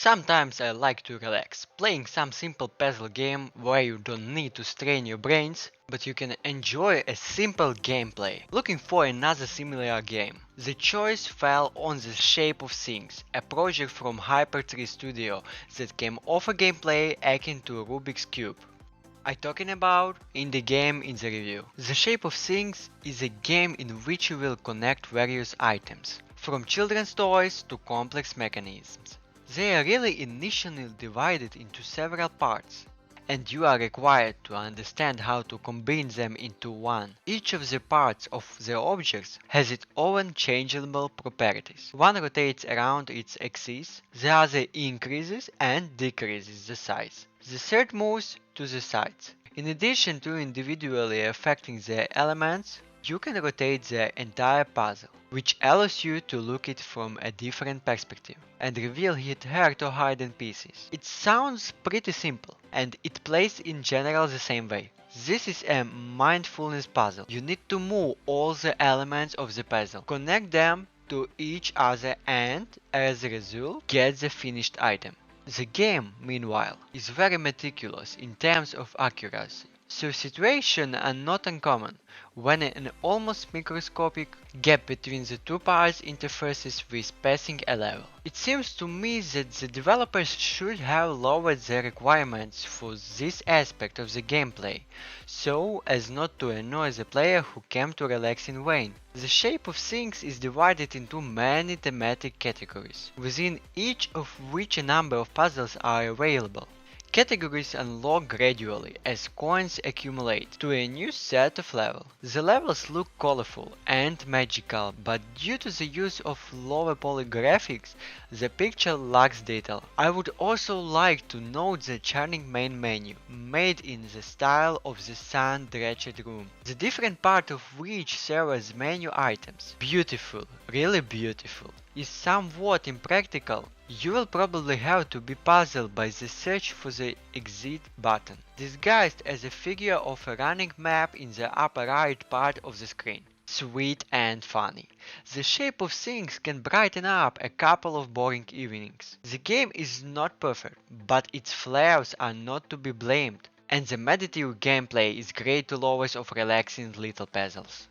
Sometimes I like to relax, playing some simple puzzle game where you don't need to strain your brains, but you can enjoy a simple gameplay. Looking for another similar game. The choice fell on The Shape of Things, a project from Hyper 3 Studio that came off a gameplay akin to a Rubik's Cube. I talking about in the game in the review. The Shape of Things is a game in which you will connect various items, from children's toys to complex mechanisms. They are really initially divided into several parts, and you are required to understand how to combine them into one. Each of the parts of the objects has its own changeable properties. One rotates around its axis, the other increases and decreases the size. The third moves to the sides. In addition to individually affecting the elements, you can rotate the entire puzzle, which allows you to look at it from a different perspective and reveal hidden or hidden pieces. It sounds pretty simple, and it plays in general the same way. This is a mindfulness puzzle. You need to move all the elements of the puzzle, connect them to each other, and as a result, get the finished item. The game, meanwhile, is very meticulous in terms of accuracy, so situations are not uncommon when an almost microscopic gap between the two parts interfaces with passing a level. It seems to me that the developers should have lowered the requirements for this aspect of the gameplay, so as not to annoy the player who came to relax in vain. The Shape of Things is divided into many thematic categories, within each of which a number of puzzles are available. Categories unlock gradually as coins accumulate to a new set of levels. The levels look colorful and magical, but due to the use of lower poly graphics, the picture lacks detail. I would also like to note the charming main menu, made in the style of the sun-drenched room, the different parts of which serve as menu items. Beautiful, really beautiful. Is somewhat impractical. You will probably have to be puzzled by the search for the exit button, disguised as a figure of a running map in the upper right part of the screen. Sweet and funny. The Shape of Things can brighten up a couple of boring evenings. The game is not perfect, but its flaws are not to be blamed, and the meditative gameplay is great to lovers of relaxing little puzzles.